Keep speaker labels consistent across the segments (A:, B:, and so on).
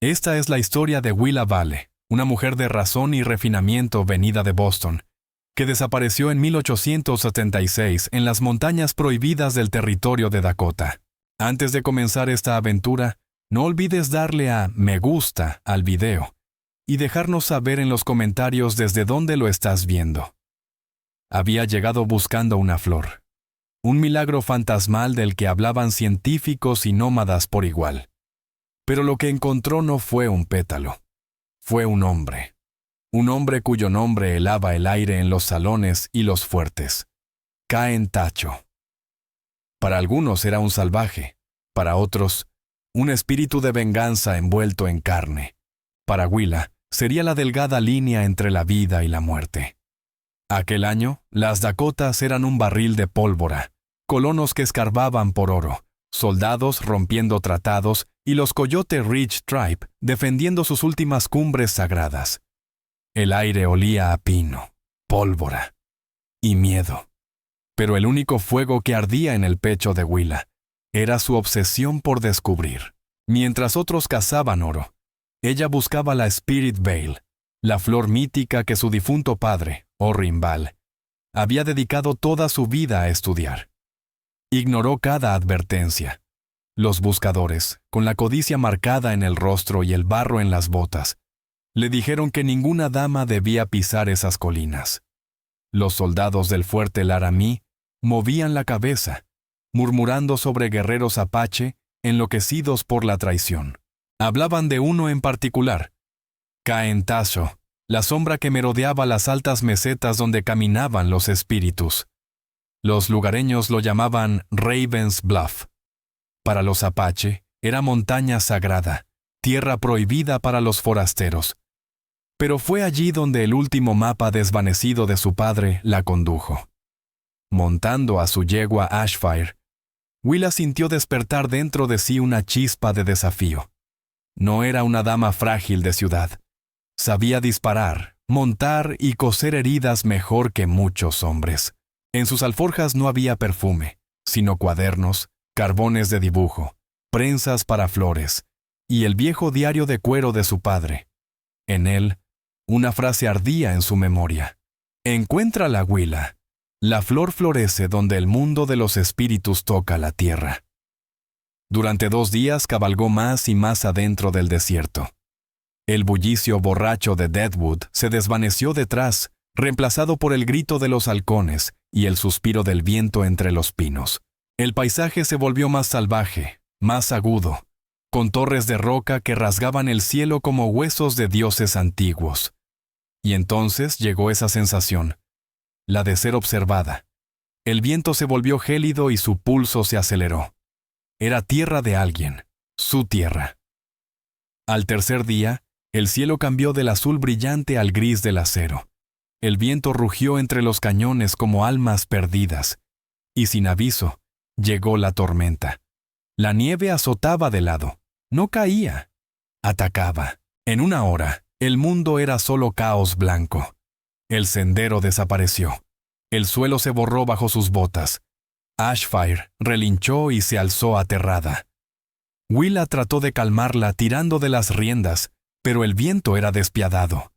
A: Esta es la historia de Willa Vale, una mujer de razón y refinamiento venida de Boston, que desapareció en 1876 en las montañas prohibidas del territorio de Dakota. Antes de comenzar esta aventura, no olvides darle a me gusta al video y dejarnos saber en los comentarios desde dónde lo estás viendo. Había llegado buscando una flor, un milagro fantasmal del que hablaban científicos y nómadas por igual. Pero lo que encontró no fue un pétalo, fue un hombre cuyo nombre helaba el aire en los salones y los fuertes. Caen Tacho. Para algunos era un salvaje, para otros, un espíritu de venganza envuelto en carne. Para Willa, sería la delgada línea entre la vida y la muerte. Aquel año, las Dakotas eran un barril de pólvora, colonos que escarbaban por oro, soldados rompiendo tratados y los Coyote Ridge Tribe defendiendo sus últimas cumbres sagradas. El aire olía a pino, pólvora y miedo. Pero el único fuego que ardía en el pecho de Willa era su obsesión por descubrir. Mientras otros cazaban oro, ella buscaba la Spirit Veil, la flor mítica que su difunto padre, Orrin Vale, había dedicado toda su vida a estudiar. Ignoró cada advertencia. Los buscadores, con la codicia marcada en el rostro y el barro en las botas, le dijeron que ninguna dama debía pisar esas colinas. Los soldados del fuerte Laramie movían la cabeza, murmurando sobre guerreros apache enloquecidos por la traición. Hablaban de uno en particular, Caen Tacho, la sombra que merodeaba las altas mesetas donde caminaban los espíritus. Los lugareños lo llamaban Raven's Bluff. Para los apache, era montaña sagrada, tierra prohibida para los forasteros. Pero fue allí donde el último mapa desvanecido de su padre la condujo. Montando a su yegua Ashfire, Willa sintió despertar dentro de sí una chispa de desafío. No era una dama frágil de ciudad. Sabía disparar, montar y coser heridas mejor que muchos hombres. En sus alforjas no había perfume, sino cuadernos, carbones de dibujo, prensas para flores, y el viejo diario de cuero de su padre. En él, una frase ardía en su memoria. Encuéntrala, Willa. La flor florece donde el mundo de los espíritus toca la tierra. Durante 2 días cabalgó más y más adentro del desierto. El bullicio borracho de Deadwood se desvaneció detrás, reemplazado por el grito de los halcones y el suspiro del viento entre los pinos. El paisaje se volvió más salvaje, más agudo, con torres de roca que rasgaban el cielo como huesos de dioses antiguos. Y entonces llegó esa sensación, la de ser observada. El viento se volvió gélido y su pulso se aceleró. Era tierra de alguien, su tierra. Al tercer día, el cielo cambió del azul brillante al gris del acero. El viento rugió entre los cañones como almas perdidas. Y sin aviso, llegó la tormenta. La nieve azotaba de lado. No caía. Atacaba. En 1 hora, el mundo era solo caos blanco. El sendero desapareció. El suelo se borró bajo sus botas. Ashfire relinchó y se alzó aterrada. Willa trató de calmarla tirando de las riendas, pero el viento era despiadado.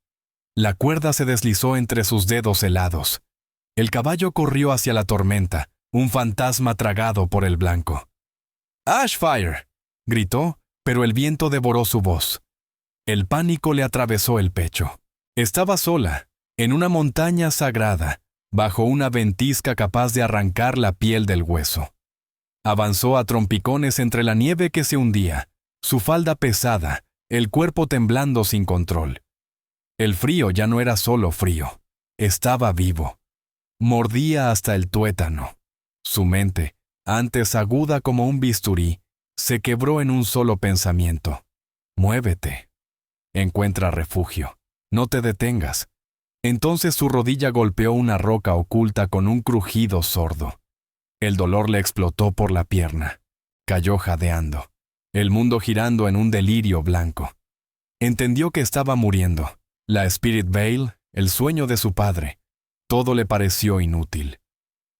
A: La cuerda se deslizó entre sus dedos helados. El caballo corrió hacia la tormenta, un fantasma tragado por el blanco. «¡Ashfire!», gritó, pero el viento devoró su voz. El pánico le atravesó el pecho. Estaba sola, en una montaña sagrada, bajo una ventisca capaz de arrancar la piel del hueso. Avanzó a trompicones entre la nieve que se hundía, su falda pesada, el cuerpo temblando sin control. El frío ya no era solo frío, estaba vivo. Mordía hasta el tuétano. Su mente, antes aguda como un bisturí, se quebró en un solo pensamiento. Muévete. Encuentra refugio. No te detengas. Entonces su rodilla golpeó una roca oculta con un crujido sordo. El dolor le explotó por la pierna. Cayó jadeando, el mundo girando en un delirio blanco. Entendió que estaba muriendo. La Spirit Veil, el sueño de su padre, todo le pareció inútil.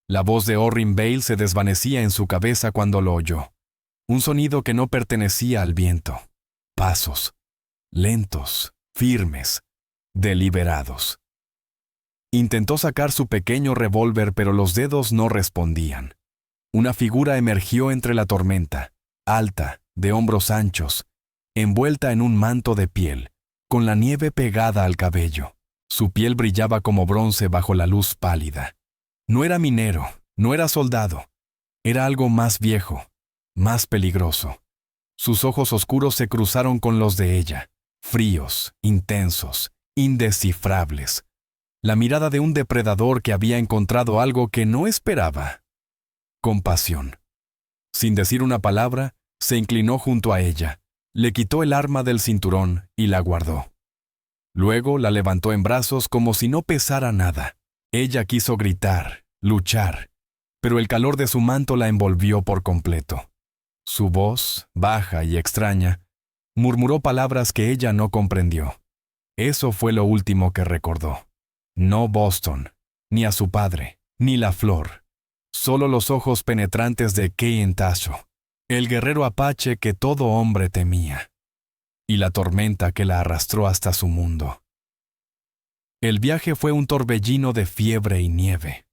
A: La voz de Orrin Vale se desvanecía en su cabeza cuando lo oyó. Un sonido que no pertenecía al viento. Pasos. lentos, firmes, deliberados. Intentó sacar su pequeño revólver, pero los dedos no respondían. Una figura emergió entre la tormenta, alta, de hombros anchos, envuelta en un manto de piel, con la nieve pegada al cabello. Su piel brillaba como bronce bajo la luz pálida. No era minero, no era soldado. Era algo más viejo, más peligroso. Sus ojos oscuros se cruzaron con los de ella, fríos, intensos, indescifrables. La mirada de un depredador que había encontrado algo que no esperaba. Compasión. Sin decir una palabra, se inclinó junto a ella, le quitó el arma del cinturón y la guardó. Luego la levantó en brazos como si no pesara nada. Ella quiso gritar, luchar, pero el calor de su manto la envolvió por completo. Su voz, baja y extraña, murmuró palabras que ella no comprendió. Eso fue lo último que recordó. No Boston, ni a su padre, ni la flor. Solo los ojos penetrantes de Cain Tasho, el guerrero apache que todo hombre temía, y la tormenta que la arrastró hasta su mundo. El viaje fue un torbellino de fiebre y nieve.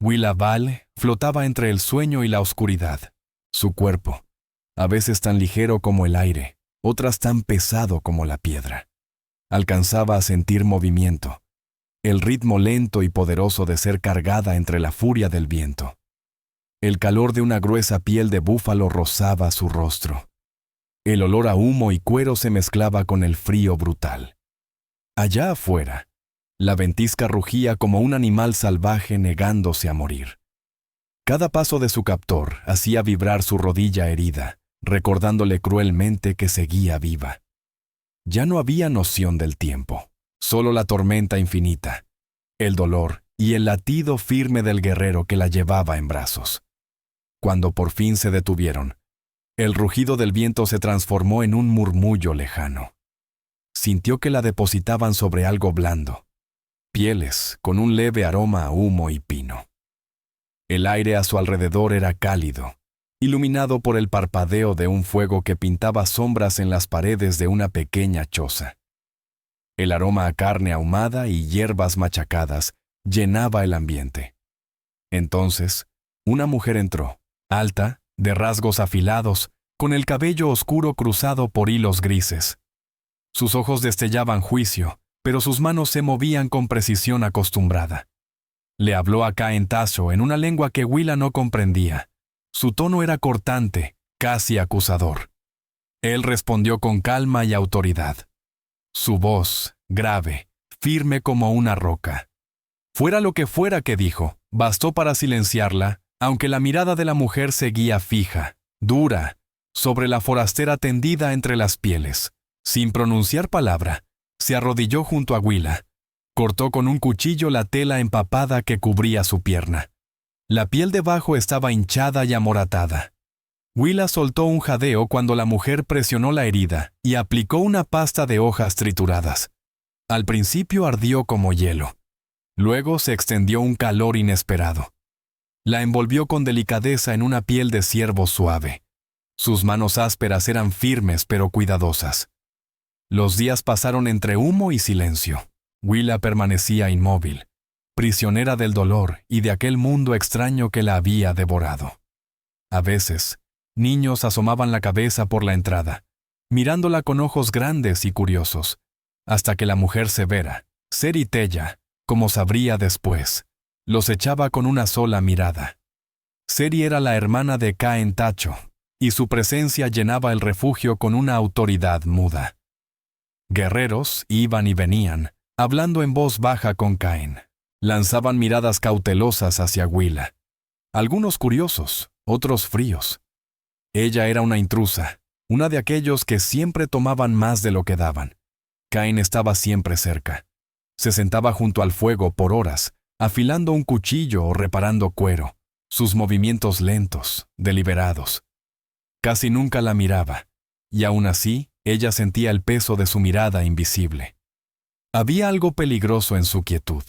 A: Willa Vale flotaba entre el sueño y la oscuridad. Su cuerpo, a veces tan ligero como el aire, otras tan pesado como la piedra. Alcanzaba a sentir movimiento, el ritmo lento y poderoso de ser cargada entre la furia del viento. El calor de una gruesa piel de búfalo rozaba su rostro. El olor a humo y cuero se mezclaba con el frío brutal. Allá afuera, la ventisca rugía como un animal salvaje negándose a morir. Cada paso de su captor hacía vibrar su rodilla herida, recordándole cruelmente que seguía viva. Ya no había noción del tiempo, solo la tormenta infinita, el dolor y el latido firme del guerrero que la llevaba en brazos. Cuando por fin se detuvieron, el rugido del viento se transformó en un murmullo lejano. Sintió que la depositaban sobre algo blando, pieles con un leve aroma a humo y pino. El aire a su alrededor era cálido, iluminado por el parpadeo de un fuego que pintaba sombras en las paredes de una pequeña choza. El aroma a carne ahumada y hierbas machacadas llenaba el ambiente. Entonces, una mujer entró, alta, de rasgos afilados, con el cabello oscuro cruzado por hilos grises. Sus ojos destellaban juicio, pero sus manos se movían con precisión acostumbrada. Le habló a Cain Tasho en una lengua que Willa no comprendía. Su tono era cortante, casi acusador. Él respondió con calma y autoridad. Su voz, grave, firme como una roca. Fuera lo que fuera que dijo, bastó para silenciarla, aunque la mirada de la mujer seguía fija, dura, sobre la forastera tendida entre las pieles. Sin pronunciar palabra, se arrodilló junto a Willa. Cortó con un cuchillo la tela empapada que cubría su pierna. La piel debajo estaba hinchada y amoratada. Willa soltó un jadeo cuando la mujer presionó la herida y aplicó una pasta de hojas trituradas. Al principio ardió como hielo. Luego se extendió un calor inesperado. La envolvió con delicadeza en una piel de ciervo suave. Sus manos ásperas eran firmes pero cuidadosas. Los días pasaron entre humo y silencio. Willa permanecía inmóvil, prisionera del dolor y de aquel mundo extraño que la había devorado. A veces, niños asomaban la cabeza por la entrada, mirándola con ojos grandes y curiosos, hasta que la mujer severa, Seri-Teya, como sabría después, los echaba con una sola mirada. Seri era la hermana de Cain Tasho, y su presencia llenaba el refugio con una autoridad muda. Guerreros iban y venían, hablando en voz baja con Cain. Lanzaban miradas cautelosas hacia Willa. Algunos curiosos, otros fríos. Ella era una intrusa, una de aquellos que siempre tomaban más de lo que daban. Cain estaba siempre cerca. Se sentaba junto al fuego por horas, afilando un cuchillo o reparando cuero, sus movimientos lentos, deliberados. Casi nunca la miraba, y aún así, ella sentía el peso de su mirada invisible. Había algo peligroso en su quietud,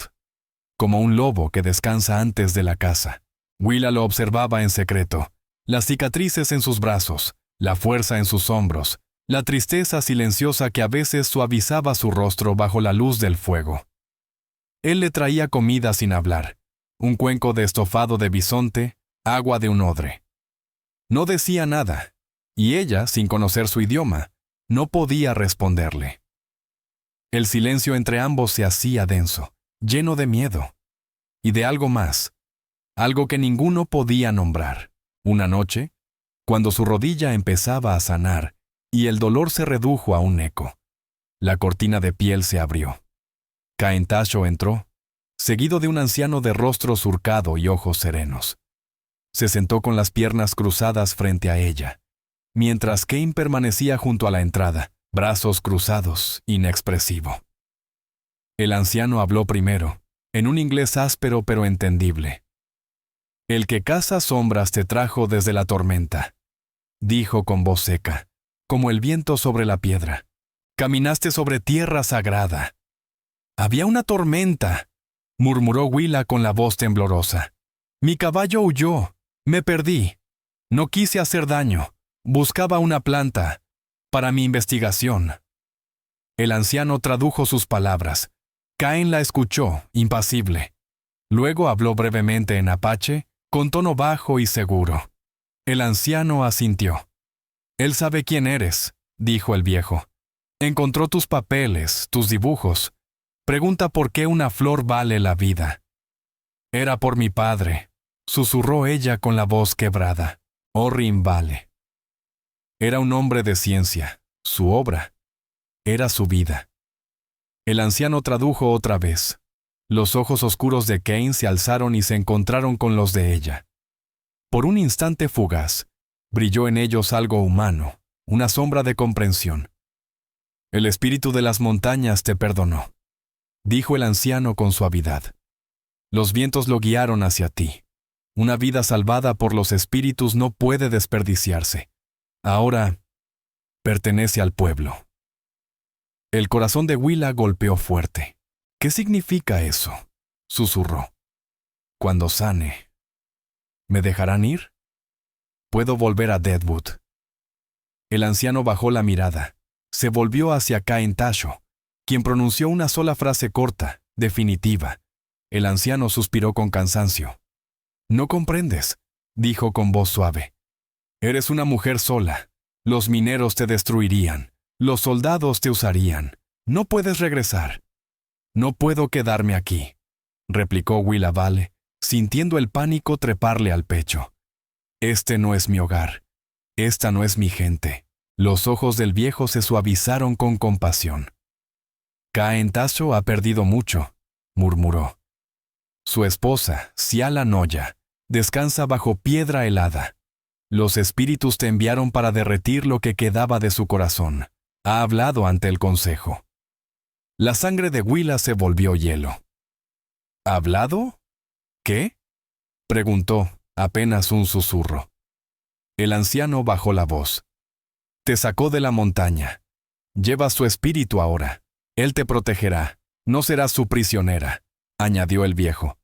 A: como un lobo que descansa antes de la caza. Willa lo observaba en secreto, las cicatrices en sus brazos, la fuerza en sus hombros, la tristeza silenciosa que a veces suavizaba su rostro bajo la luz del fuego. Él le traía comida sin hablar, un cuenco de estofado de bisonte, agua de un odre. No decía nada, y ella, sin conocer su idioma, no podía responderle. El silencio entre ambos se hacía denso, lleno de miedo, y de algo más, algo que ninguno podía nombrar. Una noche, cuando su rodilla empezaba a sanar y el dolor se redujo a un eco, la cortina de piel se abrió. Cain Tasho entró, seguido de un anciano de rostro surcado y ojos serenos. Se sentó con las piernas cruzadas frente a ella, mientras Cain permanecía junto a la entrada, brazos cruzados, inexpresivo. El anciano habló primero, en un inglés áspero pero entendible. «El que caza sombras te trajo desde la tormenta», dijo con voz seca, como el viento sobre la piedra. «Caminaste sobre tierra sagrada». «Había una tormenta», murmuró Willa con la voz temblorosa. «Mi caballo huyó, me perdí. No quise hacer daño, buscaba una planta para mi investigación». El anciano tradujo sus palabras. Cain la escuchó, impasible. Luego habló brevemente en apache, con tono bajo y seguro. El anciano asintió. «Él sabe quién eres», dijo el viejo. «Encontró tus papeles, tus dibujos. Pregunta por qué una flor vale la vida». «Era por mi padre», susurró ella con la voz quebrada. «Orrin Vale». Era un hombre de ciencia, su obra. Era su vida. El anciano tradujo otra vez. Los ojos oscuros de Cain se alzaron y se encontraron con los de ella. Por un instante fugaz, brilló en ellos algo humano, una sombra de comprensión. «El espíritu de las montañas te perdonó», dijo el anciano con suavidad. «Los vientos lo guiaron hacia ti. Una vida salvada por los espíritus no puede desperdiciarse. Ahora pertenece al pueblo». El corazón de Willa golpeó fuerte. «¿Qué significa eso?», susurró. «Cuando sane, ¿me dejarán ir? Puedo volver a Deadwood». El anciano bajó la mirada. Se volvió hacia Cain Tasho, quien pronunció una sola frase corta, definitiva. El anciano suspiró con cansancio. «No comprendes», dijo con voz suave. «Eres una mujer sola. Los mineros te destruirían. Los soldados te usarían. No puedes regresar». «No puedo quedarme aquí», replicó Willa Vale, sintiendo el pánico treparle al pecho. «Este no es mi hogar. Esta no es mi gente». Los ojos del viejo se suavizaron con compasión. «Cain Tasho ha perdido mucho», murmuró. «Su esposa, Ciala Noya, descansa bajo piedra helada. Los espíritus te enviaron para derretir lo que quedaba de su corazón. Ha hablado ante el consejo». La sangre de Willa se volvió hielo. «¿Hablado? ¿Qué?», preguntó, apenas un susurro. El anciano bajó la voz. «Te sacó de la montaña. Llevas su espíritu ahora. Él te protegerá. No serás su prisionera», añadió el viejo.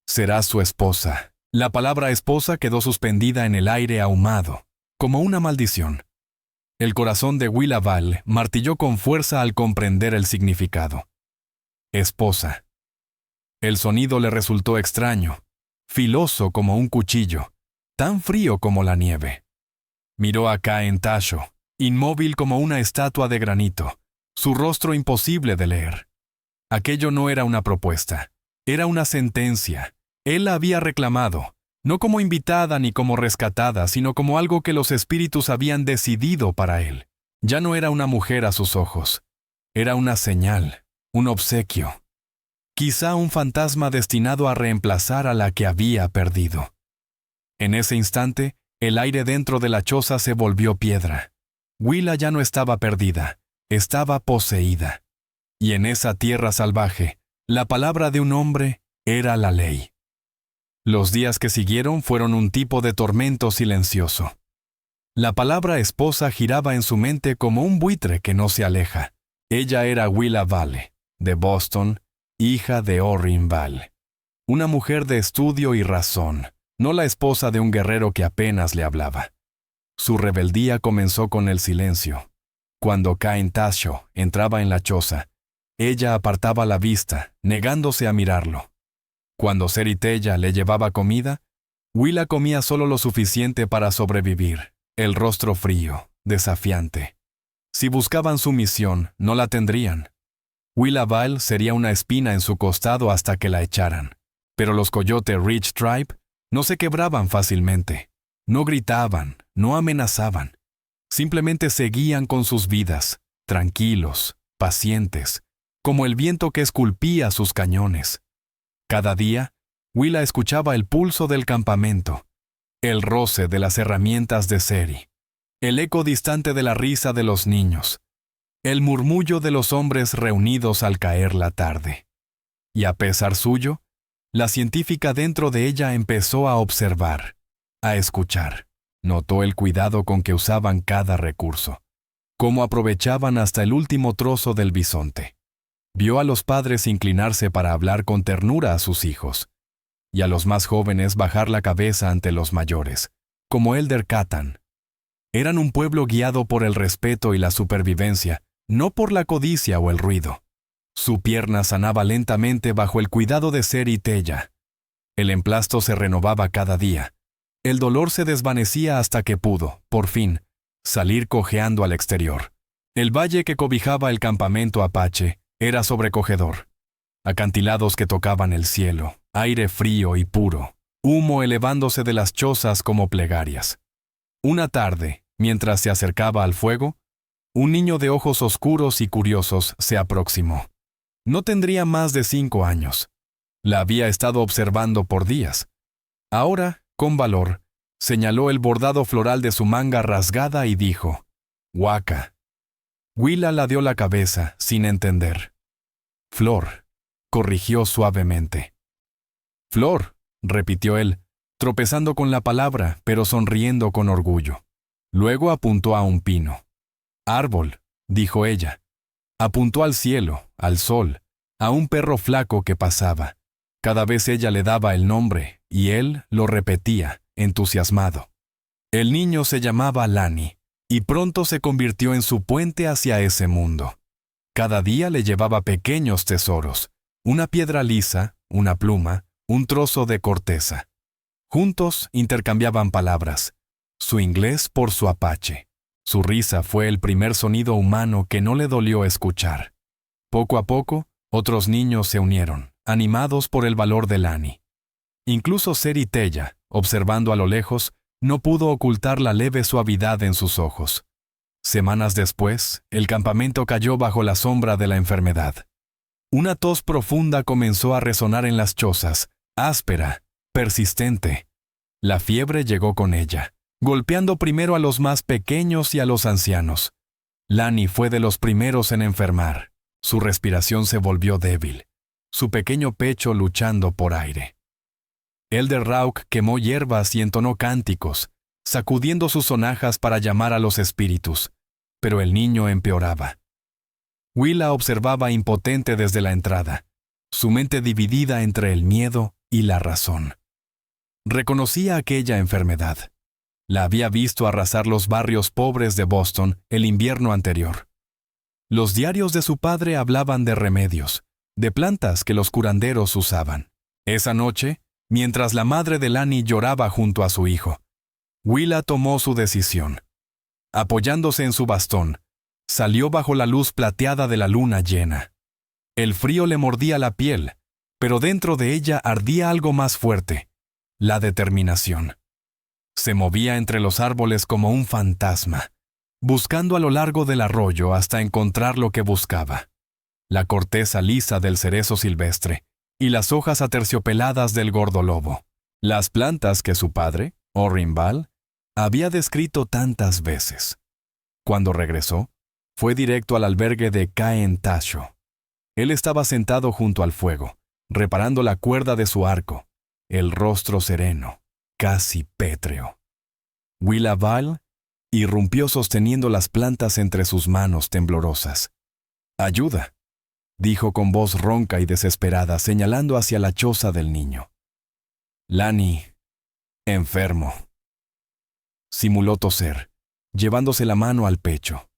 A: «Serás su esposa». La palabra esposa quedó suspendida en el aire ahumado, como una maldición. El corazón de Willa Vale martilló con fuerza al comprender el significado. Esposa. El sonido le resultó extraño, filoso como un cuchillo, tan frío como la nieve. Miró a Cain Tasho, inmóvil como una estatua de granito, su rostro imposible de leer. Aquello no era una propuesta, era una sentencia. Él la había reclamado, no como invitada ni como rescatada, sino como algo que los espíritus habían decidido para él. Ya no era una mujer a sus ojos. Era una señal, un obsequio. Quizá un fantasma destinado a reemplazar a la que había perdido. En ese instante, el aire dentro de la choza se volvió piedra. Willa ya no estaba perdida, estaba poseída. Y en esa tierra salvaje, la palabra de un hombre era la ley. Los días que siguieron fueron un tipo de tormento silencioso. La palabra esposa giraba en su mente como un buitre que no se aleja. Ella era Willa Vale, de Boston, hija de Orrin Vale. Una mujer de estudio y razón, no la esposa de un guerrero que apenas le hablaba. Su rebeldía comenzó con el silencio. Cuando Caen Tasho entraba en la choza, ella apartaba la vista, negándose a mirarlo. Cuando Seritella le llevaba comida, Willa comía solo lo suficiente para sobrevivir, el rostro frío, desafiante. Si buscaban sumisión, no la tendrían. Willa Vile sería una espina en su costado hasta que la echaran. Pero los Coyote Ridge Tribe no se quebraban fácilmente. No gritaban, no amenazaban. Simplemente seguían con sus vidas, tranquilos, pacientes, como el viento que esculpía sus cañones. Cada día, Willa escuchaba el pulso del campamento, el roce de las herramientas de Seri, el eco distante de la risa de los niños, el murmullo de los hombres reunidos al caer la tarde. Y a pesar suyo, la científica dentro de ella empezó a observar, a escuchar. Notó el cuidado con que usaban cada recurso, cómo aprovechaban hasta el último trozo del bisonte. Vio a los padres inclinarse para hablar con ternura a sus hijos, y a los más jóvenes bajar la cabeza ante los mayores, como Elder Catan. Eran un pueblo guiado por el respeto y la supervivencia, no por la codicia o el ruido. Su pierna sanaba lentamente bajo el cuidado de Seritella. El emplasto se renovaba cada día. El dolor se desvanecía hasta que pudo, por fin, salir cojeando al exterior. El valle que cobijaba el campamento apache era sobrecogedor. Acantilados que tocaban el cielo, aire frío y puro, humo elevándose de las chozas como plegarias. Una tarde, mientras se acercaba al fuego, un niño de ojos oscuros y curiosos se aproximó. No tendría más de 5 años. La había estado observando por días. Ahora, con valor, señaló el bordado floral de su manga rasgada y dijo, «Waka». Willa la dio la cabeza, sin entender. «Flor», corrigió suavemente. «Flor», repitió él, tropezando con la palabra, pero sonriendo con orgullo. Luego apuntó a un pino. «Árbol», dijo ella. Apuntó al cielo, al sol, a un perro flaco que pasaba. Cada vez ella le daba el nombre, y él lo repetía, entusiasmado. El niño se llamaba Lani, y pronto se convirtió en su puente hacia ese mundo. Cada día le llevaba pequeños tesoros, una piedra lisa, una pluma, un trozo de corteza. Juntos intercambiaban palabras, su inglés por su apache. Su risa fue el primer sonido humano que no le dolió escuchar. Poco a poco, otros niños se unieron, animados por el valor de Lani. Incluso Seritella, observando a lo lejos, no pudo ocultar la leve suavidad en sus ojos. Semanas después, el campamento cayó bajo la sombra de la enfermedad. Una tos profunda comenzó a resonar en las chozas, áspera, persistente. La fiebre llegó con ella, golpeando primero a los más pequeños y a los ancianos. Lani fue de los primeros en enfermar. Su respiración se volvió débil, su pequeño pecho luchando por aire. Elder Rauch quemó hierbas y entonó cánticos, sacudiendo sus sonajas para llamar a los espíritus, pero el niño empeoraba. Willa observaba impotente desde la entrada, su mente dividida entre el miedo y la razón. Reconocía aquella enfermedad. La había visto arrasar los barrios pobres de Boston el invierno anterior. Los diarios de su padre hablaban de remedios, de plantas que los curanderos usaban. Esa noche, mientras la madre de Lani lloraba junto a su hijo, Willa tomó su decisión. Apoyándose en su bastón, salió bajo la luz plateada de la luna llena. El frío le mordía la piel, pero dentro de ella ardía algo más fuerte, la determinación. Se movía entre los árboles como un fantasma, buscando a lo largo del arroyo hasta encontrar lo que buscaba: la corteza lisa del cerezo silvestre y las hojas aterciopeladas del gordolobo, las plantas que su padre, Orrinval, había descrito tantas veces. Cuando regresó, fue directo al albergue de Caen Tasho. Él estaba sentado junto al fuego, reparando la cuerda de su arco, el rostro sereno, casi pétreo. Willa Vile irrumpió sosteniendo las plantas entre sus manos temblorosas. «Ayuda», dijo con voz ronca y desesperada, señalando hacia la choza del niño. «Lani, enfermo». Simuló toser, llevándose la mano al pecho.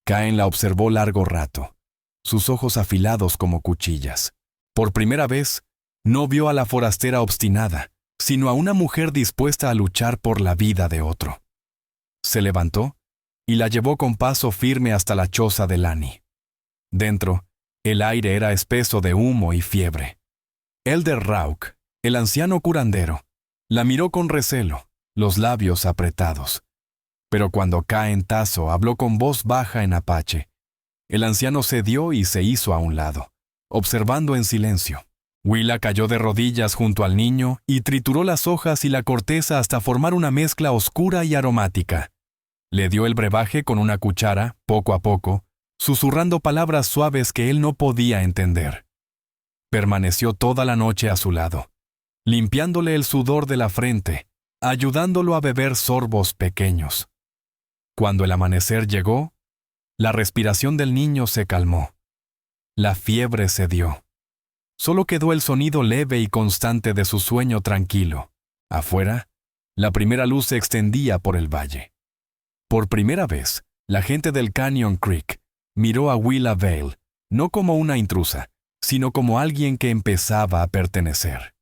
A: Cain la observó largo rato, sus ojos afilados como cuchillas. Por primera vez, no vio a la forastera obstinada, sino a una mujer dispuesta a luchar por la vida de otro. Se levantó y la llevó con paso firme hasta la choza de Lani. Dentro, el aire era espeso de humo y fiebre. Elder Rauch, el anciano curandero, la miró con recelo, los labios apretados. Pero cuando Cain Tasso habló con voz baja en apache, el anciano cedió y se hizo a un lado, observando en silencio. Willa cayó de rodillas junto al niño y trituró las hojas y la corteza hasta formar una mezcla oscura y aromática. Le dio el brebaje con una cuchara, poco a poco, susurrando palabras suaves que él no podía entender. Permaneció toda la noche a su lado, limpiándole el sudor de la frente, ayudándolo a beber sorbos pequeños. Cuando el amanecer llegó, la respiración del niño se calmó. La fiebre cedió. Solo quedó el sonido leve y constante de su sueño tranquilo. Afuera, la primera luz se extendía por el valle. Por primera vez, la gente del Canyon Creek miró a Willa Vale, no como una intrusa, sino como alguien que empezaba a pertenecer.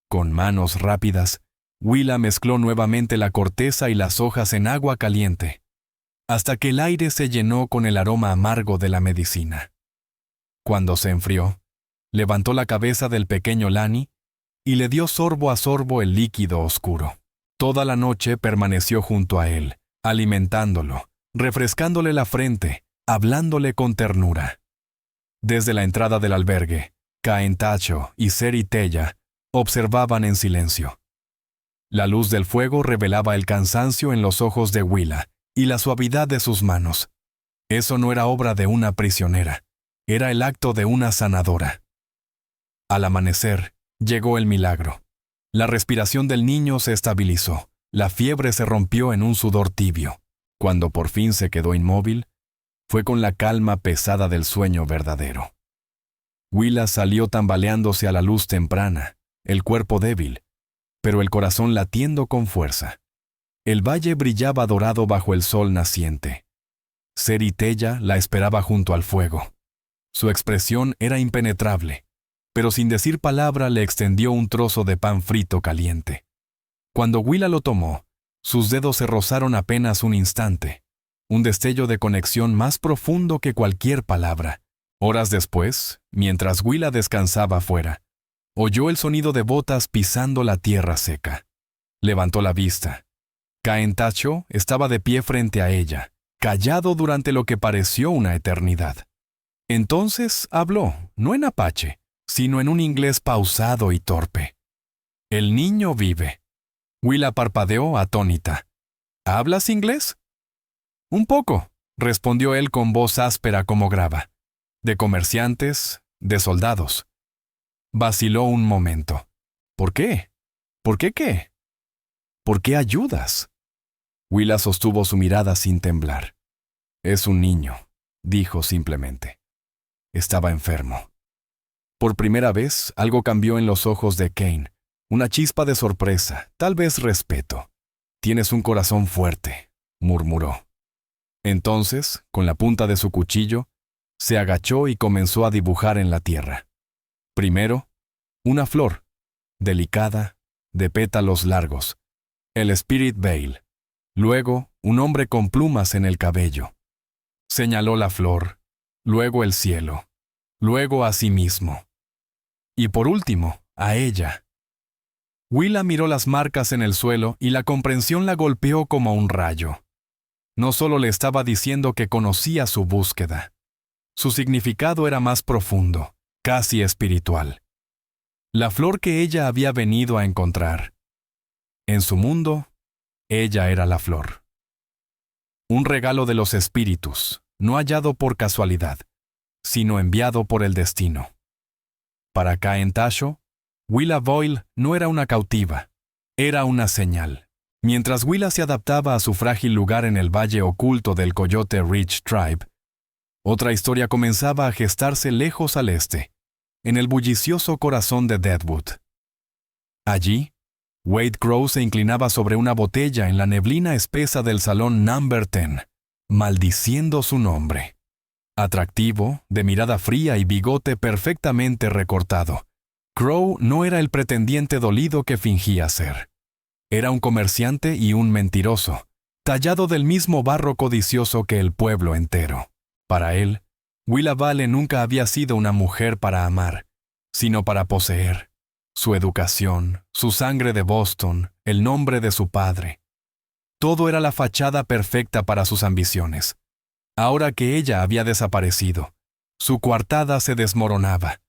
A: Con manos rápidas, Willa mezcló nuevamente la corteza y las hojas en agua caliente, hasta que el aire se llenó con el aroma amargo de la medicina. Cuando se enfrió, levantó la cabeza del pequeño Lani y le dio sorbo a sorbo el líquido oscuro. Toda la noche permaneció junto a él, alimentándolo, refrescándole la frente, hablándole con ternura. Desde la entrada del albergue, Cain Tasso y Seri Tella observaban en silencio. La luz del fuego revelaba el cansancio en los ojos de Willa y la suavidad de sus manos. Eso no era obra de una prisionera, era el acto de una sanadora. Al amanecer, llegó el milagro. La respiración del niño se estabilizó, la fiebre se rompió en un sudor tibio. Cuando por fin se quedó inmóvil, fue con la calma pesada del sueño verdadero. Willa salió tambaleándose a la luz temprana, el cuerpo débil, pero el corazón latiendo con fuerza. El valle brillaba dorado bajo el sol naciente. Seri Tella la esperaba junto al fuego. Su expresión era impenetrable, pero sin decir palabra le extendió un trozo de pan frito caliente. Cuando Willa lo tomó, sus dedos se rozaron apenas un instante, un destello de conexión más profundo que cualquier palabra. Horas después, mientras Willa descansaba afuera, oyó el sonido de botas pisando la tierra seca. Levantó la vista. Cain Tasso estaba de pie frente a ella, callado durante lo que pareció una eternidad. Entonces habló, no en apache, sino en un inglés pausado y torpe. El niño vive. Willa parpadeó atónita. ¿Hablas inglés? Un poco, respondió él con voz áspera como grava. De comerciantes, de soldados. Vaciló un momento. ¿Por qué? ¿Por qué qué? ¿Por qué ayudas? Willa sostuvo su mirada sin temblar. Es un niño, dijo simplemente. Estaba enfermo. Por primera vez, algo cambió en los ojos de Cain. Una chispa de sorpresa, tal vez respeto. Tienes un corazón fuerte, murmuró. Entonces, con la punta de su cuchillo, se agachó y comenzó a dibujar en la tierra. Primero, una flor, delicada, de pétalos largos, el Spirit Vale. Luego, un hombre con plumas en el cabello. Señaló la flor, luego el cielo, luego a sí mismo. Y por último, a ella. Willa miró las marcas en el suelo y la comprensión la golpeó como un rayo. No solo le estaba diciendo que conocía su búsqueda. Su significado era más profundo, casi espiritual. La flor que ella había venido a encontrar. En su mundo, ella era la flor. Un regalo de los espíritus, no hallado por casualidad, sino enviado por el destino. Para Cain Tasso, Willa Vale no era una cautiva, era una señal. Mientras Willa se adaptaba a su frágil lugar en el valle oculto del Coyote Ridge Tribe, otra historia comenzaba a gestarse lejos al este, en el bullicioso corazón de Deadwood. Allí, Wade Crow se inclinaba sobre una botella en la neblina espesa del salón Number 10, maldiciendo su nombre. Atractivo, de mirada fría y bigote perfectamente recortado, Crow no era el pretendiente dolido que fingía ser. Era un comerciante y un mentiroso, tallado del mismo barro codicioso que el pueblo entero. Para él, Willa Vale nunca había sido una mujer para amar, sino para poseer. Su educación, su sangre de Boston, el nombre de su padre. Todo era la fachada perfecta para sus ambiciones. Ahora que ella había desaparecido, su coartada se desmoronaba.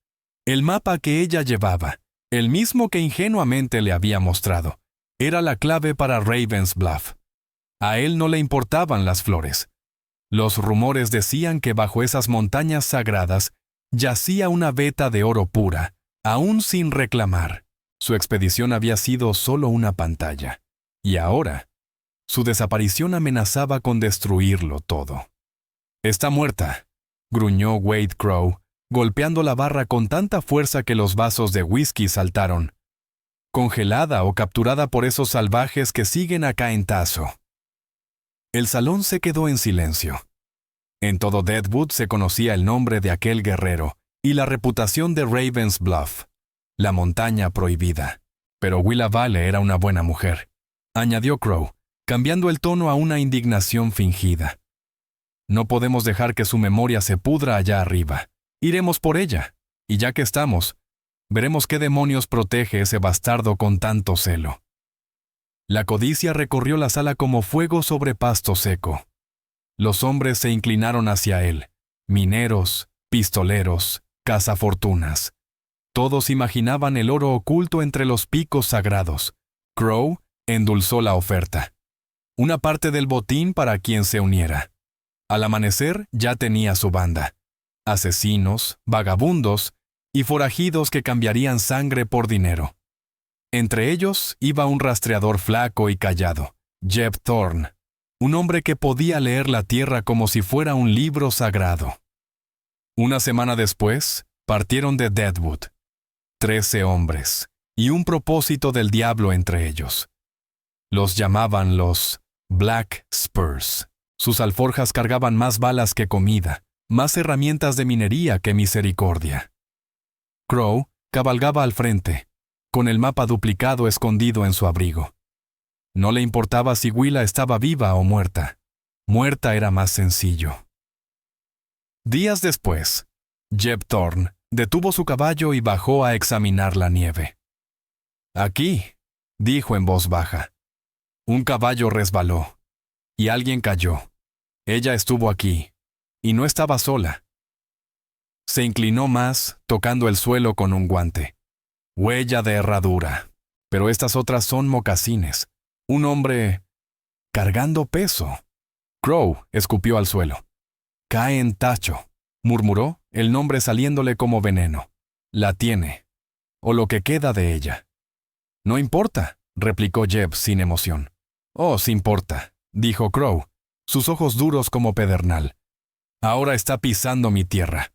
A: El mapa que ella llevaba, el mismo que ingenuamente le había mostrado, era la clave para Ravens Bluff. A él no le importaban las flores. Los rumores decían que bajo esas montañas sagradas yacía una veta de oro pura, aún sin reclamar. Su expedición había sido solo una pantalla. Y ahora, su desaparición amenazaba con destruirlo todo. «Está muerta», gruñó Wade Crow, golpeando la barra con tanta fuerza que los vasos de whisky saltaron. «Congelada o capturada por esos salvajes que siguen acá en Tazo». El salón se quedó en silencio. En todo Deadwood se conocía el nombre de aquel guerrero y la reputación de Ravens Bluff, la montaña prohibida. Pero Willa Vale era una buena mujer, añadió Crow, cambiando el tono a una indignación fingida. No podemos dejar que su memoria se pudra allá arriba. Iremos por ella, y ya que estamos, veremos qué demonios protege ese bastardo con tanto celo. La codicia recorrió la sala como fuego sobre pasto seco. Los hombres se inclinaron hacia él, mineros, pistoleros, cazafortunas. Todos imaginaban el oro oculto entre los picos sagrados. Crow endulzó la oferta. Una parte del botín para quien se uniera. Al amanecer ya tenía su banda. Asesinos, vagabundos y forajidos que cambiarían sangre por dinero. Entre ellos iba un rastreador flaco y callado, Jeb Thorne, un hombre que podía leer la tierra como si fuera un libro sagrado. Una semana después, partieron de Deadwood. 13 hombres, y un propósito del diablo entre ellos. Los llamaban los Black Spurs. Sus alforjas cargaban más balas que comida, más herramientas de minería que misericordia. Crow cabalgaba al frente, con el mapa duplicado escondido en su abrigo. No le importaba si Willa estaba viva o muerta. Muerta era más sencillo. Días después, Jeb Thorne detuvo su caballo y bajó a examinar la nieve. «Aquí», dijo en voz baja. Un caballo resbaló, y alguien cayó. Ella estuvo aquí, y no estaba sola. Se inclinó más, tocando el suelo con un guante. Huella de herradura, pero estas otras son mocasines. Un hombre cargando peso. Crow escupió al suelo. «Cae en tacho», murmuró, el nombre saliéndole como veneno. «La tiene, o lo que queda de ella». «No importa», replicó Jeb sin emoción. «Oh, sí importa», dijo Crow, sus ojos duros como pedernal. «Ahora está pisando mi tierra».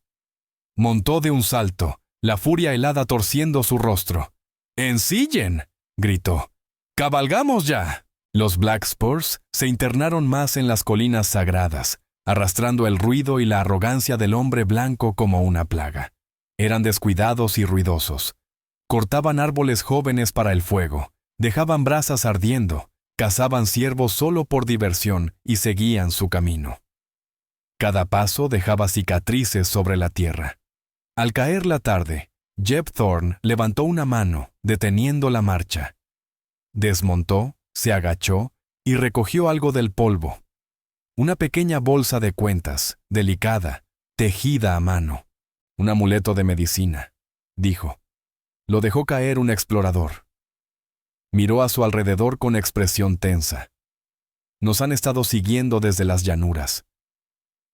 A: Montó de un salto, la furia helada torciendo su rostro. «¡Ensillen!», gritó. «¡Cabalgamos ya!». Los Black Spurs se internaron más en las colinas sagradas, arrastrando el ruido y la arrogancia del hombre blanco como una plaga. Eran descuidados y ruidosos. Cortaban árboles jóvenes para el fuego, dejaban brasas ardiendo, cazaban ciervos solo por diversión y seguían su camino. Cada paso dejaba cicatrices sobre la tierra. Al caer la tarde, Jeb Thorne levantó una mano, deteniendo la marcha. Desmontó, se agachó y recogió algo del polvo. Una pequeña bolsa de cuentas, delicada, tejida a mano. Un amuleto de medicina, dijo. Lo dejó caer un explorador. Miró a su alrededor con expresión tensa. Nos han estado siguiendo desde las llanuras.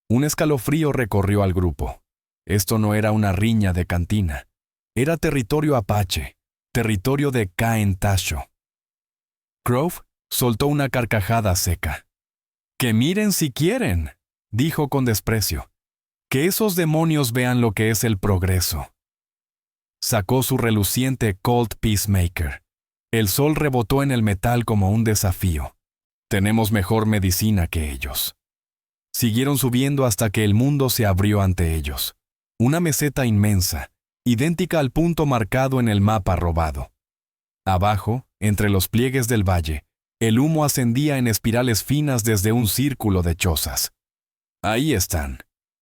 A: Un escalofrío recorrió al grupo. Esto no era una riña de cantina. Era territorio apache, territorio de Caen Tacho. Crow soltó una carcajada seca. «Que miren si quieren», dijo con desprecio. «Que esos demonios vean lo que es el progreso». Sacó su reluciente Colt Peacemaker. El sol rebotó en el metal como un desafío. «Tenemos mejor medicina que ellos». Siguieron subiendo hasta que el mundo se abrió ante ellos. Una meseta inmensa, idéntica al punto marcado en el mapa robado. Abajo, entre los pliegues del valle, el humo ascendía en espirales finas desde un círculo de chozas. «Ahí están»,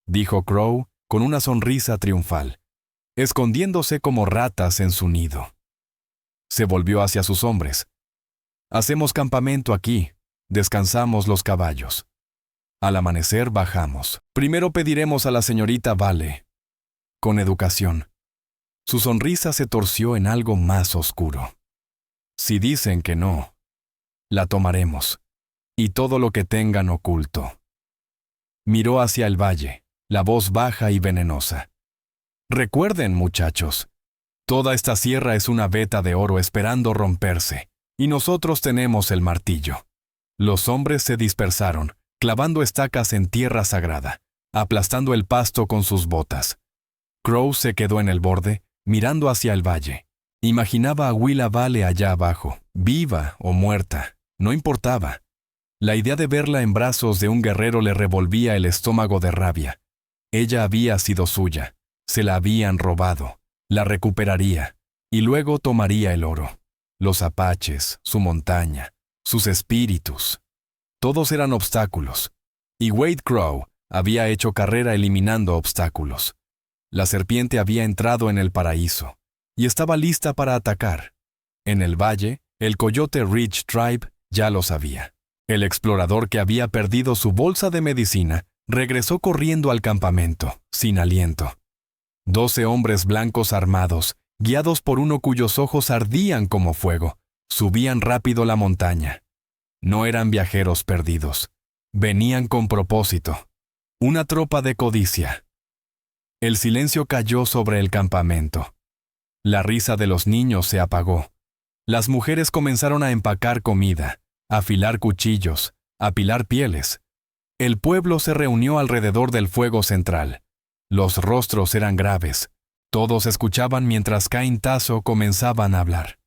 A: dijo Crow con una sonrisa triunfal, escondiéndose como ratas en su nido. Se volvió hacia sus hombres. «Hacemos campamento aquí, descansamos los caballos. Al amanecer bajamos. Primero pediremos a la señorita Vale. Con educación». Su sonrisa se torció en algo más oscuro. «Si dicen que no, la tomaremos, y todo lo que tengan oculto». Miró hacia el valle, la voz baja y venenosa. «Recuerden, muchachos, toda esta sierra es una veta de oro esperando romperse, y nosotros tenemos el martillo». Los hombres se dispersaron, clavando estacas en tierra sagrada, aplastando el pasto con sus botas. Crow se quedó en el borde, mirando hacia el valle. Imaginaba a Willa Vale allá abajo, viva o muerta, no importaba. La idea de verla en brazos de un guerrero le revolvía el estómago de rabia. Ella había sido suya, se la habían robado, la recuperaría, y luego tomaría el oro. Los apaches, su montaña, sus espíritus. Todos eran obstáculos, y Wade Crow había hecho carrera eliminando obstáculos. La serpiente había entrado en el paraíso, y estaba lista para atacar. En el valle, el coyote Ridge Tribe ya lo sabía. El explorador que había perdido su bolsa de medicina regresó corriendo al campamento, sin aliento. 12 hombres blancos armados, guiados por uno cuyos ojos ardían como fuego, subían rápido la montaña. No eran viajeros perdidos. Venían con propósito. Una tropa de codicia. El silencio cayó sobre el campamento. La risa de los niños se apagó. Las mujeres comenzaron a empacar comida, a afilar cuchillos, a apilar pieles. El pueblo se reunió alrededor del fuego central. Los rostros eran graves. Todos escuchaban mientras Cain Tasso comenzaban a hablar.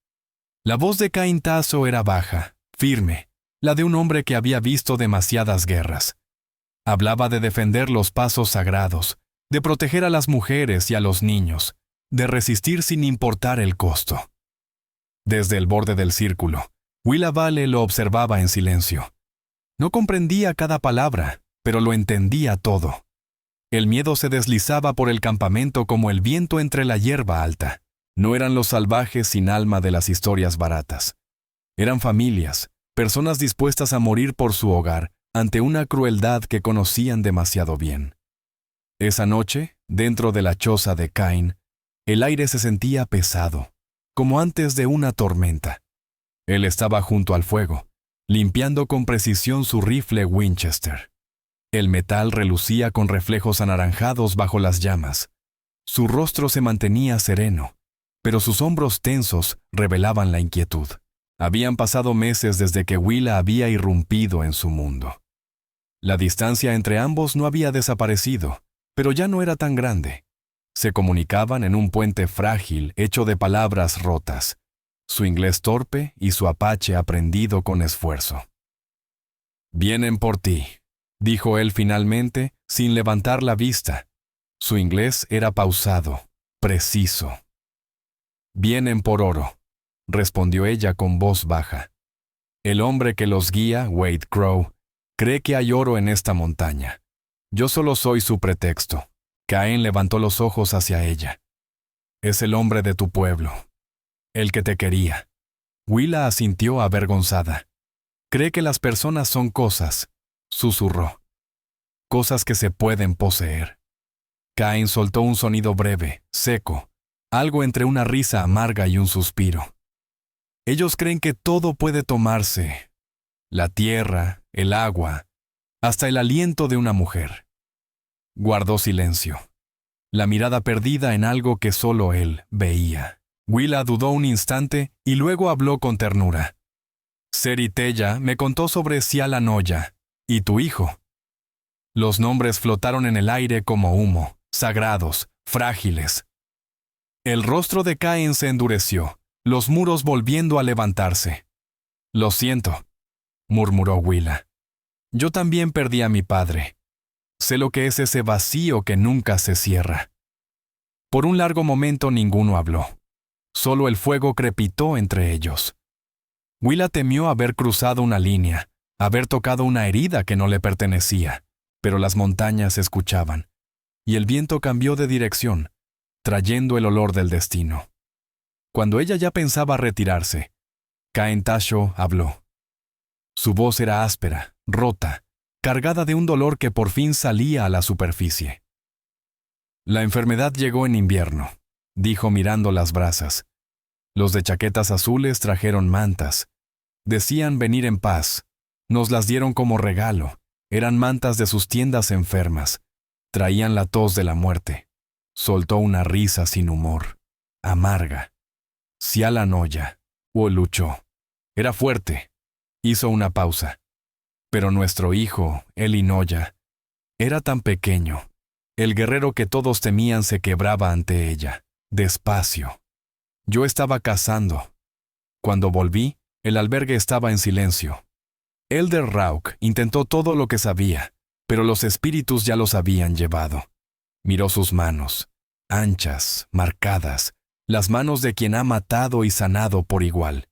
A: La voz de Cain Tasso era baja, firme, la de un hombre que había visto demasiadas guerras. Hablaba de defender los pasos sagrados, de proteger a las mujeres y a los niños, de resistir sin importar el costo. Desde el borde del círculo, Willa Vale lo observaba en silencio. No comprendía cada palabra, pero lo entendía todo. El miedo se deslizaba por el campamento como el viento entre la hierba alta. No eran los salvajes sin alma de las historias baratas. Eran familias, personas dispuestas a morir por su hogar ante una crueldad que conocían demasiado bien. Esa noche, dentro de la choza de Cain, el aire se sentía pesado, como antes de una tormenta. Él estaba junto al fuego, limpiando con precisión su rifle Winchester. El metal relucía con reflejos anaranjados bajo las llamas. Su rostro se mantenía sereno, pero sus hombros tensos revelaban la inquietud. Habían pasado meses desde que Willa había irrumpido en su mundo. La distancia entre ambos no había desaparecido, pero ya no era tan grande. Se comunicaban en un puente frágil hecho de palabras rotas, su inglés torpe y su apache aprendido con esfuerzo. «Vienen por ti», dijo él finalmente, sin levantar la vista. Su inglés era pausado, preciso. «Vienen por oro», respondió ella con voz baja. «El hombre que los guía, Wade Crow, cree que hay oro en esta montaña. Yo solo soy su pretexto». Cain levantó los ojos hacia ella. «Es el hombre de tu pueblo, el que te quería». Willa asintió avergonzada. «Cree que las personas son cosas», susurró. «Cosas que se pueden poseer». Cain soltó un sonido breve, seco, algo entre una risa amarga y un suspiro. «Ellos creen que todo puede tomarse, la tierra, el agua, hasta el aliento de una mujer». Guardó silencio, la mirada perdida en algo que solo él veía. Willa dudó un instante y luego habló con ternura. «Seri Tella me contó sobre Siala Noya y tu hijo». Los nombres flotaron en el aire como humo, sagrados, frágiles. El rostro de Cain se endureció, los muros volviendo a levantarse. «Lo siento», murmuró Willa. «Yo también perdí a mi padre. Sé lo que es ese vacío que nunca se cierra. Por un largo momento ninguno habló. Solo el fuego crepitó entre ellos. Willa temió haber cruzado una línea, haber tocado una herida que no le pertenecía, pero las montañas escuchaban, y el viento cambió de dirección, trayendo el olor del destino. Cuando ella ya pensaba retirarse, Caen Tasho habló. Su voz era áspera, rota, cargada de un dolor que por fin salía a la superficie. La enfermedad llegó en invierno, dijo mirando las brasas. Los de chaquetas azules trajeron mantas. Decían venir en paz. Nos las dieron como regalo. Eran mantas de sus tiendas enfermas. Traían la tos de la muerte. Soltó una risa sin humor, amarga. Sialanoya, luchó. Era fuerte. Hizo una pausa. Pero nuestro hijo, Elinoya, era tan pequeño. El guerrero que todos temían se quebraba ante ella, despacio. Yo estaba cazando. Cuando volví, el albergue estaba en silencio. Elder Rauk intentó todo lo que sabía, pero los espíritus ya los habían llevado. Miró sus manos, anchas, marcadas, las manos de quien ha matado y sanado por igual.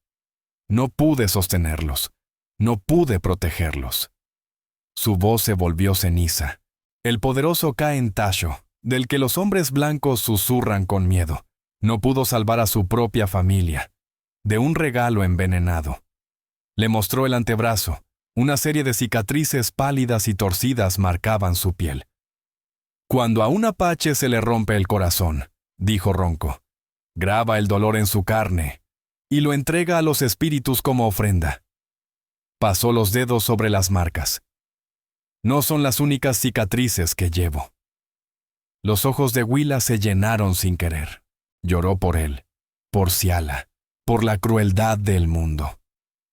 A: No pude sostenerlos, no pude protegerlos. Su voz se volvió ceniza. El poderoso Caen Tasho, del que los hombres blancos susurran con miedo, no pudo salvar a su propia familia, de un regalo envenenado. Le mostró el antebrazo. Una serie de cicatrices pálidas y torcidas marcaban su piel. Cuando a un apache se le rompe el corazón, dijo ronco, graba el dolor en su carne y lo entrega a los espíritus como ofrenda. Pasó los dedos sobre las marcas. No son las únicas cicatrices que llevo. Los ojos de Willa se llenaron sin querer. Lloró por él, por Ciala, por la crueldad del mundo.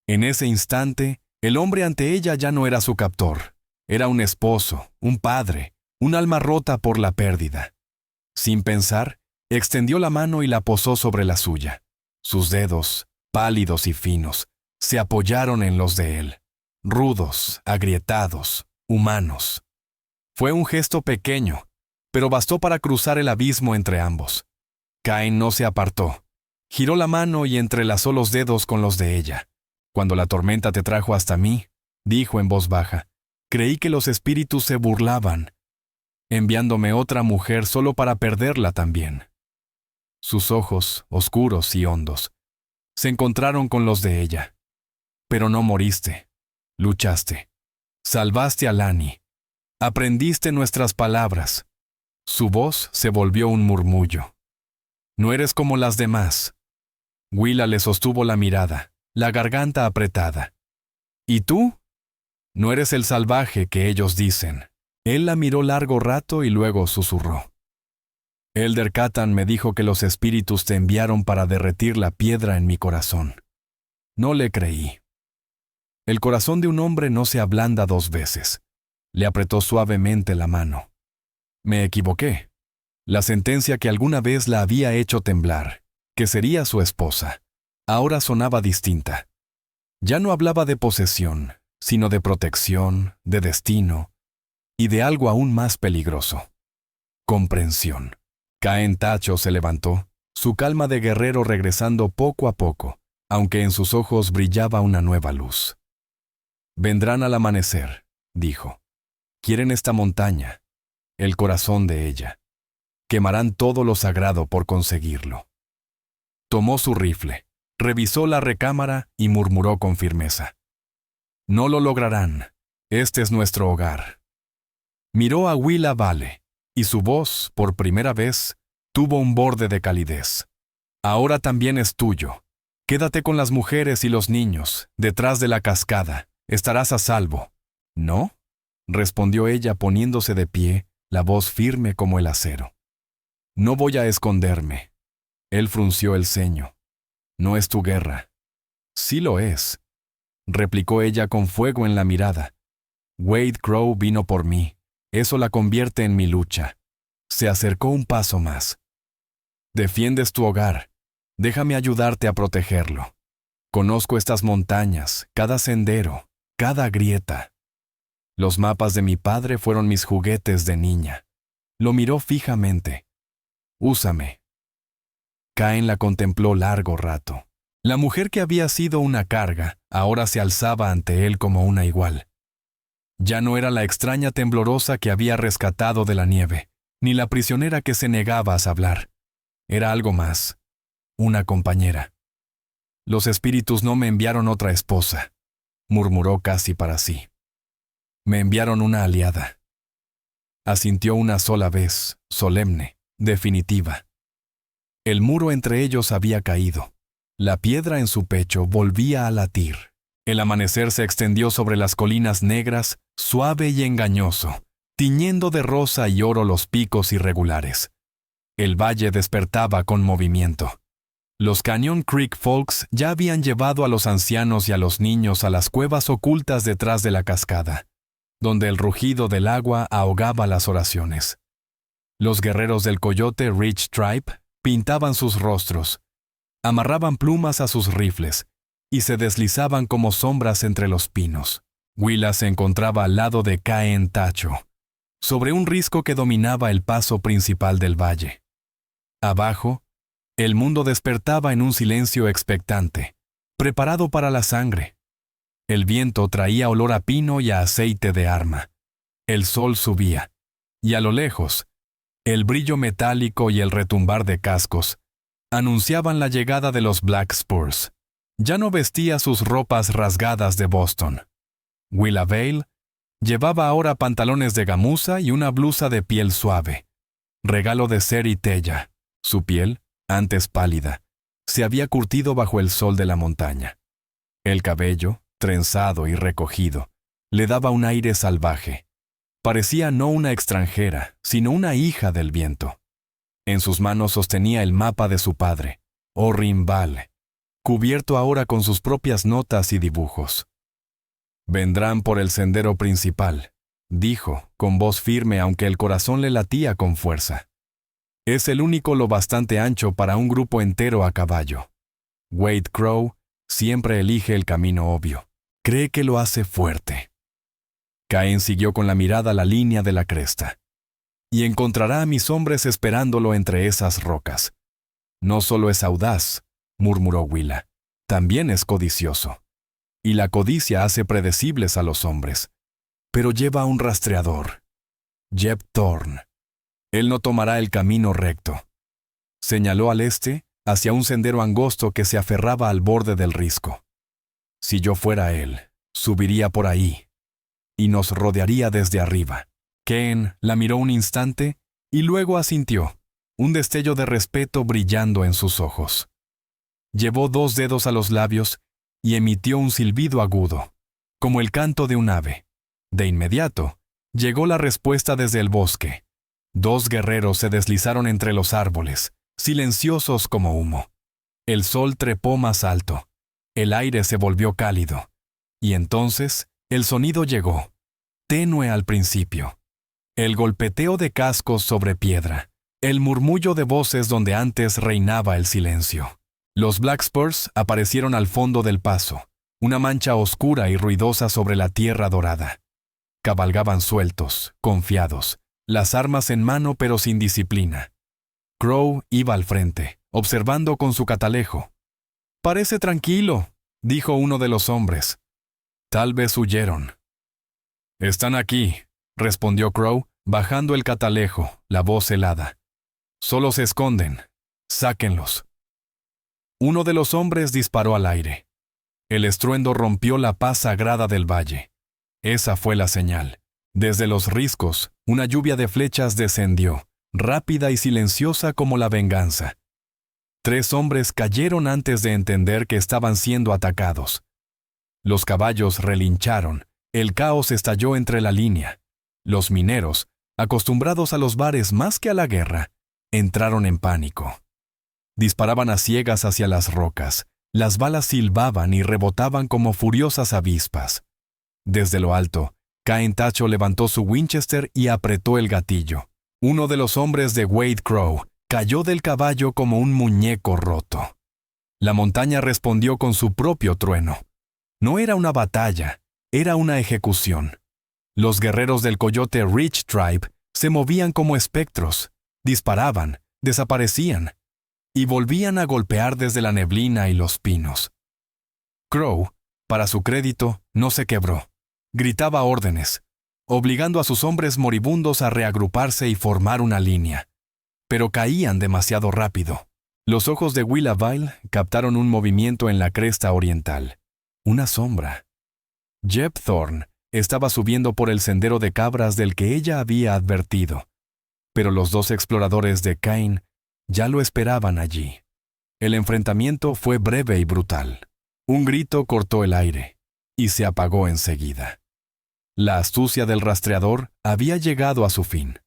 A: En ese instante, el hombre ante ella ya no era su captor. Era un esposo, un padre, un alma rota por la pérdida. Sin pensar, extendió la mano y la posó sobre la suya. Sus dedos, pálidos y finos, se apoyaron en los de él, rudos, agrietados, humanos. Fue un gesto pequeño, pero bastó para cruzar el abismo entre ambos. Cain no se apartó. Giró la mano y entrelazó los dedos con los de ella. Cuando la tormenta te trajo hasta mí, dijo en voz baja, creí que los espíritus se burlaban, enviándome otra mujer solo para perderla también. Sus ojos, oscuros y hondos, se encontraron con los de ella. Pero no moriste, luchaste, salvaste a Lani, aprendiste nuestras palabras. Su voz se volvió un murmullo. No eres como las demás. Willa le sostuvo la mirada, la garganta apretada. ¿Y tú? No eres el salvaje que ellos dicen. Él la miró largo rato y luego susurró. Elder Catan me dijo que los espíritus te enviaron para derretir la piedra en mi corazón. No le creí. El corazón de un hombre no se ablanda dos veces. Le apretó suavemente la mano. Me equivoqué. La sentencia que alguna vez la había hecho temblar, que sería su esposa, ahora sonaba distinta. Ya no hablaba de posesión, sino de protección, de destino y de algo aún más peligroso. Comprensión. Caen Tasho se levantó, su calma de guerrero regresando poco a poco, aunque en sus ojos brillaba una nueva luz. Vendrán al amanecer, dijo. Quieren esta montaña, el corazón de ella. Quemarán todo lo sagrado por conseguirlo. Tomó su rifle, revisó la recámara y murmuró con firmeza. No lo lograrán. Este es nuestro hogar. Miró a Willa Vale, y su voz, por primera vez, tuvo un borde de calidez. Ahora también es tuyo. Quédate con las mujeres y los niños, detrás de la cascada. Estarás a salvo. ¿No? Respondió ella poniéndose de pie, la voz firme como el acero. No voy a esconderme. Él frunció el ceño. No es tu guerra. Sí lo es, replicó ella con fuego en la mirada. Wade Crow vino por mí. Eso la convierte en mi lucha. Se acercó un paso más. Defiendes tu hogar. Déjame ayudarte a protegerlo. Conozco estas montañas, cada sendero, cada grieta. Los mapas de mi padre fueron mis juguetes de niña. Lo miró fijamente. Úsame. Caen la contempló largo rato. La mujer que había sido una carga, ahora se alzaba ante él como una igual. Ya no era la extraña temblorosa que había rescatado de la nieve, ni la prisionera que se negaba a hablar. Era algo más. Una compañera. Los espíritus no me enviaron otra esposa, murmuró casi para sí. Me enviaron una aliada. Asintió una sola vez, solemne, definitiva. El muro entre ellos había caído. La piedra en su pecho volvía a latir. El amanecer se extendió sobre las colinas negras, suave y engañoso, tiñendo de rosa y oro los picos irregulares. El valle despertaba con movimiento. Los Canyon Creek Folks ya habían llevado a los ancianos y a los niños a las cuevas ocultas detrás de la cascada, donde el rugido del agua ahogaba las oraciones. Los guerreros del Coyote Ridge Tribe pintaban sus rostros, amarraban plumas a sus rifles y se deslizaban como sombras entre los pinos. Willa se encontraba al lado de Caen Tacho, sobre un risco que dominaba el paso principal del valle. Abajo, el mundo despertaba en un silencio expectante, preparado para la sangre. El viento traía olor a pino y a aceite de arma. El sol subía, y a lo lejos, el brillo metálico y el retumbar de cascos anunciaban la llegada de los Black Spurs. Ya no vestía sus ropas rasgadas de Boston. Willa Vale llevaba ahora pantalones de gamuza y una blusa de piel suave, regalo de Seri Tella. Su piel, antes pálida, se había curtido bajo el sol de la montaña. El cabello, trenzado y recogido, le daba un aire salvaje. Parecía no una extranjera, sino una hija del viento. En sus manos sostenía el mapa de su padre, Orrin Vale, cubierto ahora con sus propias notas y dibujos. «Vendrán por el sendero principal», dijo, con voz firme aunque el corazón le latía con fuerza. «Es el único lo bastante ancho para un grupo entero a caballo. Wade Crow siempre elige el camino obvio. Cree que lo hace fuerte». Caen siguió con la mirada la línea de la cresta. «Y encontrará a mis hombres esperándolo entre esas rocas. No solo es audaz», murmuró Willa, «también es codicioso. Y la codicia hace predecibles a los hombres. Pero lleva un rastreador. Jeb Thorne. Él no tomará el camino recto». Señaló al este, hacia un sendero angosto que se aferraba al borde del risco. «Si yo fuera él, subiría por ahí, y nos rodearía desde arriba». Ken la miró un instante y luego asintió, un destello de respeto brillando en sus ojos. Llevó 2 dedos a los labios y emitió un silbido agudo, como el canto de un ave. De inmediato, llegó la respuesta desde el bosque. 2 guerreros se deslizaron entre los árboles, silenciosos como humo. El sol trepó más alto, el aire se volvió cálido, y entonces el sonido llegó, tenue al principio. El golpeteo de cascos sobre piedra, el murmullo de voces donde antes reinaba el silencio. Los Black Spurs aparecieron al fondo del paso, una mancha oscura y ruidosa sobre la tierra dorada. Cabalgaban sueltos, confiados, las armas en mano pero sin disciplina. Crow iba al frente, observando con su catalejo. «Parece tranquilo», dijo uno de los hombres. «Tal vez huyeron». «Están aquí», respondió Crow, bajando el catalejo, la voz helada. «Solo se esconden. Sáquenlos». Uno de los hombres disparó al aire. El estruendo rompió la paz sagrada del valle. Esa fue la señal. Desde los riscos, una lluvia de flechas descendió, rápida y silenciosa como la venganza. 3 hombres cayeron antes de entender que estaban siendo atacados. Los caballos relincharon, el caos estalló entre la línea. Los mineros, acostumbrados a los bares más que a la guerra, entraron en pánico. Disparaban a ciegas hacia las rocas, las balas silbaban y rebotaban como furiosas avispas. Desde lo alto, Caen Tacho levantó su Winchester y apretó el gatillo. Uno de los hombres de Wade Crow cayó del caballo como un muñeco roto. La montaña respondió con su propio trueno. No era una batalla, era una ejecución. Los guerreros del Coyote Ridge Tribe se movían como espectros, disparaban, desaparecían, y volvían a golpear desde la neblina y los pinos. Crow, para su crédito, no se quebró. Gritaba órdenes, obligando a sus hombres moribundos a reagruparse y formar una línea. Pero caían demasiado rápido. Los ojos de Willa Vile captaron un movimiento en la cresta oriental. Una sombra. Jeb Thorne estaba subiendo por el sendero de cabras del que ella había advertido. Pero los dos exploradores de Cain ya lo esperaban allí. El enfrentamiento fue breve y brutal. Un grito cortó el aire y se apagó enseguida. La astucia del rastreador había llegado a su fin.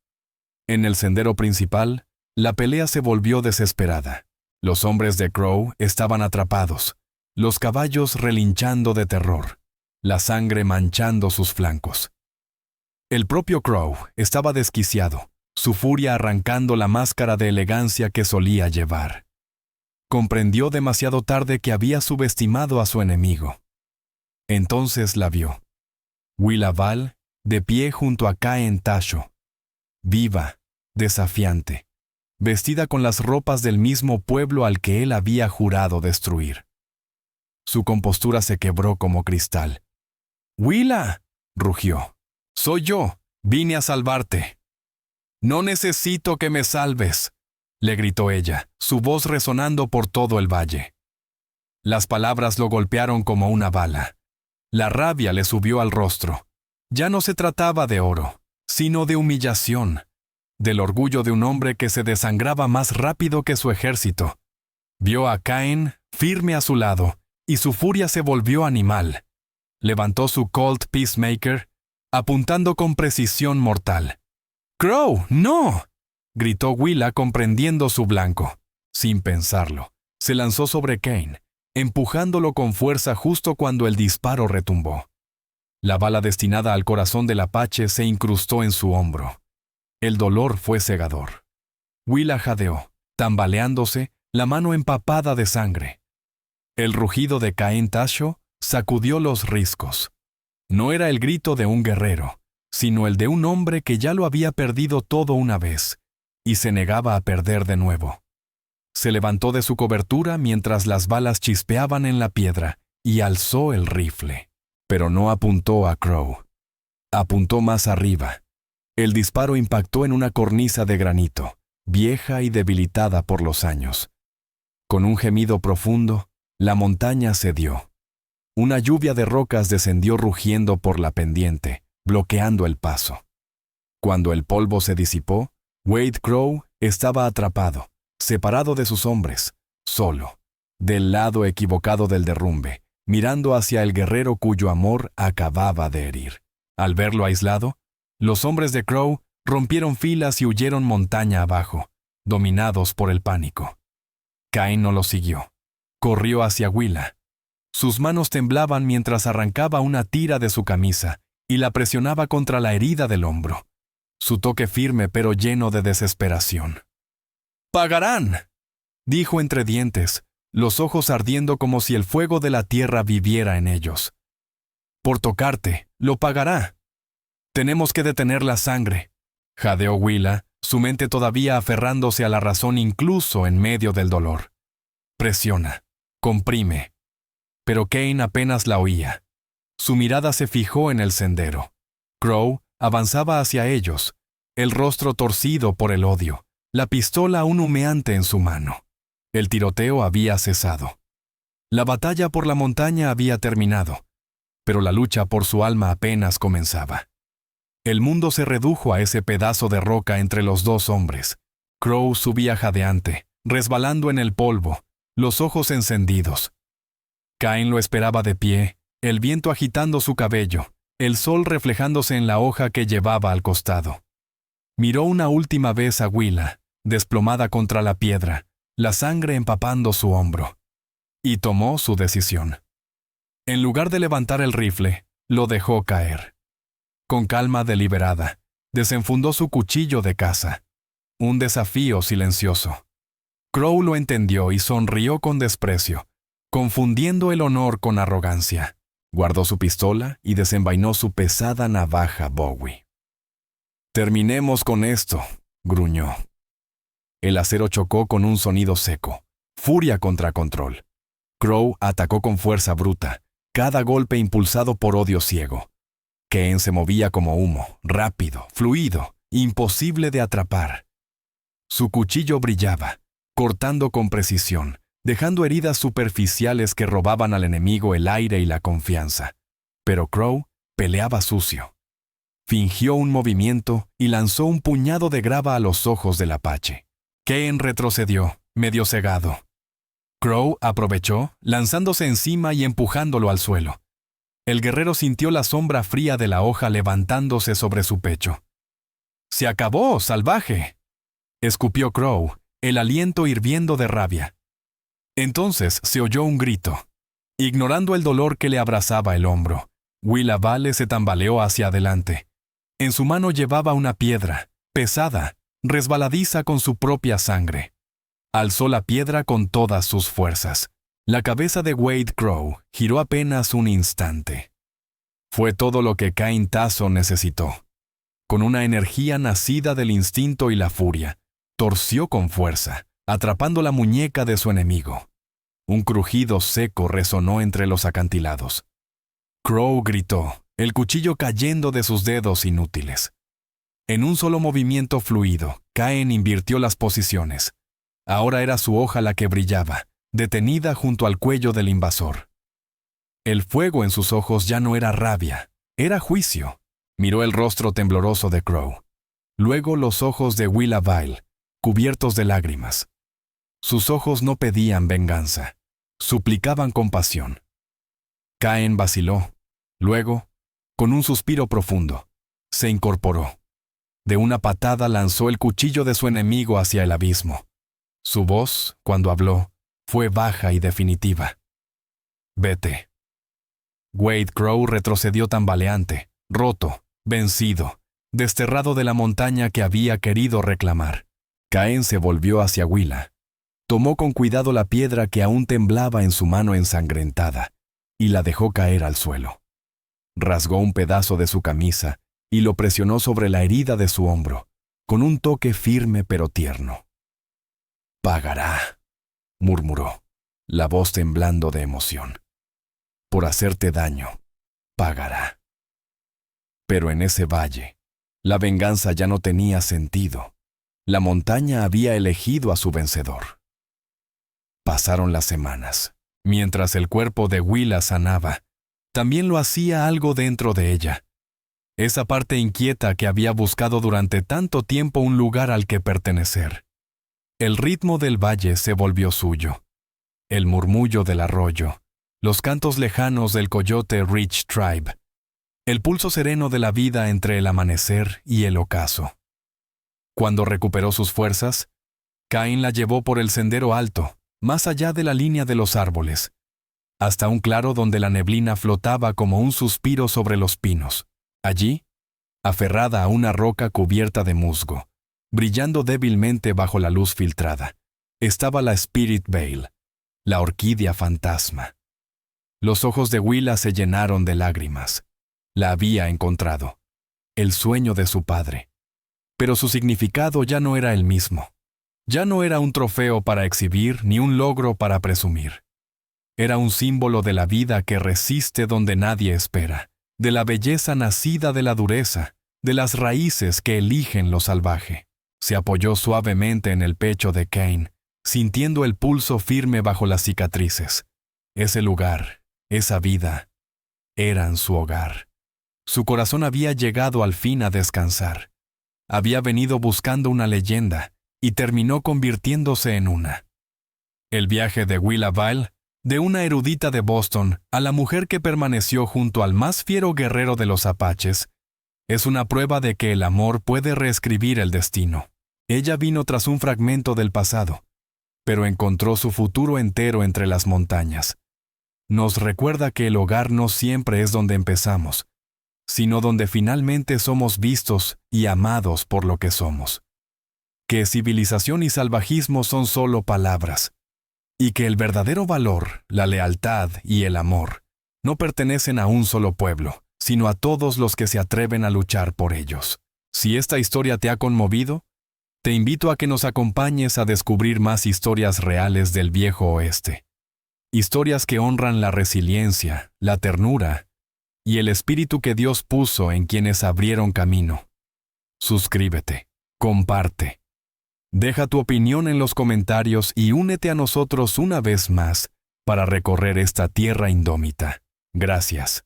A: En el sendero principal, la pelea se volvió desesperada. Los hombres de Crow estaban atrapados, los caballos relinchando de terror, la sangre manchando sus flancos. El propio Crow estaba desquiciado, su furia arrancando la máscara de elegancia que solía llevar. Comprendió demasiado tarde que había subestimado a su enemigo. Entonces la vio. Willa Vile, de pie junto a Caen Tasho, viva, desafiante, vestida con las ropas del mismo pueblo al que él había jurado destruir. Su compostura se quebró como cristal. «¡Willa!», rugió. «Soy yo, vine a salvarte». «No necesito que me salves», le gritó ella, su voz resonando por todo el valle. Las palabras lo golpearon como una bala. La rabia le subió al rostro. Ya no se trataba de oro, sino de humillación, del orgullo de un hombre que se desangraba más rápido que su ejército. Vio a Cain firme a su lado, y su furia se volvió animal. Levantó su Colt Peacemaker, apuntando con precisión mortal. «¡Crow, no!», gritó Willa comprendiendo su blanco. Sin pensarlo, se lanzó sobre Cain, empujándolo con fuerza justo cuando el disparo retumbó. La bala destinada al corazón del apache se incrustó en su hombro. El dolor fue cegador. Willa jadeó, tambaleándose, la mano empapada de sangre. El rugido de Caen Tasho sacudió los riscos. No era el grito de un guerrero, sino el de un hombre que ya lo había perdido todo una vez, y se negaba a perder de nuevo. Se levantó de su cobertura mientras las balas chispeaban en la piedra y alzó el rifle. Pero no apuntó a Crow. Apuntó más arriba. El disparo impactó en una cornisa de granito, vieja y debilitada por los años. Con un gemido profundo, la montaña cedió. Una lluvia de rocas descendió rugiendo por la pendiente, bloqueando el paso. Cuando el polvo se disipó, Wade Crow estaba atrapado, separado de sus hombres, solo, del lado equivocado del derrumbe, mirando hacia el guerrero cuyo amor acababa de herir. Al verlo aislado, los hombres de Crow rompieron filas y huyeron montaña abajo, dominados por el pánico. Cain no lo siguió. Corrió hacia Willa. Sus manos temblaban mientras arrancaba una tira de su camisa y la presionaba contra la herida del hombro. Su toque firme pero lleno de desesperación. «¡Pagarán!», dijo entre dientes, los ojos ardiendo como si el fuego de la tierra viviera en ellos. «Por tocarte, lo pagará. Tenemos que detener la sangre», jadeó Willa, su mente todavía aferrándose a la razón incluso en medio del dolor. Presiona, comprime. Pero Cain apenas la oía. Su mirada se fijó en el sendero. Crow avanzaba hacia ellos, el rostro torcido por el odio, la pistola aún humeante en su mano. El tiroteo había cesado. La batalla por la montaña había terminado, pero la lucha por su alma apenas comenzaba. El mundo se redujo a ese pedazo de roca entre los dos hombres. Crow subía jadeante, resbalando en el polvo, los ojos encendidos. Cain lo esperaba de pie, el viento agitando su cabello, el sol reflejándose en la hoja que llevaba al costado. Miró una última vez a Willa, desplomada contra la piedra, la sangre empapando su hombro, y tomó su decisión. En lugar de levantar el rifle, lo dejó caer. Con calma deliberada, desenfundó su cuchillo de caza. Un desafío silencioso. Crow lo entendió y sonrió con desprecio, confundiendo el honor con arrogancia. Guardó su pistola y desenvainó su pesada navaja Bowie. «Terminemos con esto», gruñó. El acero chocó con un sonido seco. Furia contra control. Crow atacó con fuerza bruta, cada golpe impulsado por odio ciego. Cain se movía como humo, rápido, fluido, imposible de atrapar. Su cuchillo brillaba, cortando con precisión, dejando heridas superficiales que robaban al enemigo el aire y la confianza. Pero Crow peleaba sucio. Fingió un movimiento y lanzó un puñado de grava a los ojos del apache. Cain retrocedió, medio cegado. Crow aprovechó, lanzándose encima y empujándolo al suelo. El guerrero sintió la sombra fría de la hoja levantándose sobre su pecho. «¡Se acabó, salvaje!», escupió Crow, el aliento hirviendo de rabia. Entonces se oyó un grito. Ignorando el dolor que le abrazaba el hombro, Willa Vale se tambaleó hacia adelante. En su mano llevaba una piedra, pesada, resbaladiza con su propia sangre. Alzó la piedra con todas sus fuerzas. La cabeza de Wade Crow giró apenas un instante. Fue todo lo que Cain Tasso necesitó. Con una energía nacida del instinto y la furia, torció con fuerza, atrapando la muñeca de su enemigo. Un crujido seco resonó entre los acantilados. Crow gritó, el cuchillo cayendo de sus dedos inútiles. En un solo movimiento fluido, Cain invirtió las posiciones. Ahora era su hoja la que brillaba, detenida junto al cuello del invasor. El fuego en sus ojos ya no era rabia, era juicio. Miró el rostro tembloroso de Crow. Luego los ojos de Willa Vile, cubiertos de lágrimas. Sus ojos no pedían venganza, suplicaban compasión. Cain vaciló. Luego, con un suspiro profundo, se incorporó. De una patada lanzó el cuchillo de su enemigo hacia el abismo. Su voz, cuando habló, fue baja y definitiva. «Vete». Wade Crow retrocedió tambaleante, roto, vencido, desterrado de la montaña que había querido reclamar. Cain se volvió hacia Willa. Tomó con cuidado la piedra que aún temblaba en su mano ensangrentada y la dejó caer al suelo. Rasgó un pedazo de su camisa y lo presionó sobre la herida de su hombro, con un toque firme pero tierno. «Pagará», murmuró, la voz temblando de emoción. «Por hacerte daño, pagará». Pero en ese valle, la venganza ya no tenía sentido. La montaña había elegido a su vencedor. Pasaron las semanas. Mientras el cuerpo de Willa sanaba, también lo hacía algo dentro de ella. Esa parte inquieta que había buscado durante tanto tiempo un lugar al que pertenecer. El ritmo del valle se volvió suyo. El murmullo del arroyo, los cantos lejanos del coyote Rich Tribe, el pulso sereno de la vida entre el amanecer y el ocaso. Cuando recuperó sus fuerzas, Cain la llevó por el sendero alto, más allá de la línea de los árboles, hasta un claro donde la neblina flotaba como un suspiro sobre los pinos. Allí, aferrada a una roca cubierta de musgo, brillando débilmente bajo la luz filtrada, estaba la Spirit Veil, la orquídea fantasma. Los ojos de Willa se llenaron de lágrimas. La había encontrado, el sueño de su padre. Pero su significado ya no era el mismo. Ya no era un trofeo para exhibir ni un logro para presumir. Era un símbolo de la vida que resiste donde nadie espera, de la belleza nacida de la dureza, de las raíces que eligen lo salvaje. Se apoyó suavemente en el pecho de Cain, sintiendo el pulso firme bajo las cicatrices. Ese lugar, esa vida, eran su hogar. Su corazón había llegado al fin a descansar. Había venido buscando una leyenda y terminó convirtiéndose en una. El viaje de Willa Vile, de una erudita de Boston a la mujer que permaneció junto al más fiero guerrero de los apaches, es una prueba de que el amor puede reescribir el destino. Ella vino tras un fragmento del pasado, pero encontró su futuro entero entre las montañas. Nos recuerda que el hogar no siempre es donde empezamos, sino donde finalmente somos vistos y amados por lo que somos. Que civilización y salvajismo son solo palabras, y que el verdadero valor, la lealtad y el amor no pertenecen a un solo pueblo, sino a todos los que se atreven a luchar por ellos. Si esta historia te ha conmovido, te invito a que nos acompañes a descubrir más historias reales del Viejo Oeste. Historias que honran la resiliencia, la ternura y el espíritu que Dios puso en quienes abrieron camino. Suscríbete, comparte. Deja tu opinión en los comentarios y únete a nosotros una vez más para recorrer esta tierra indómita. Gracias.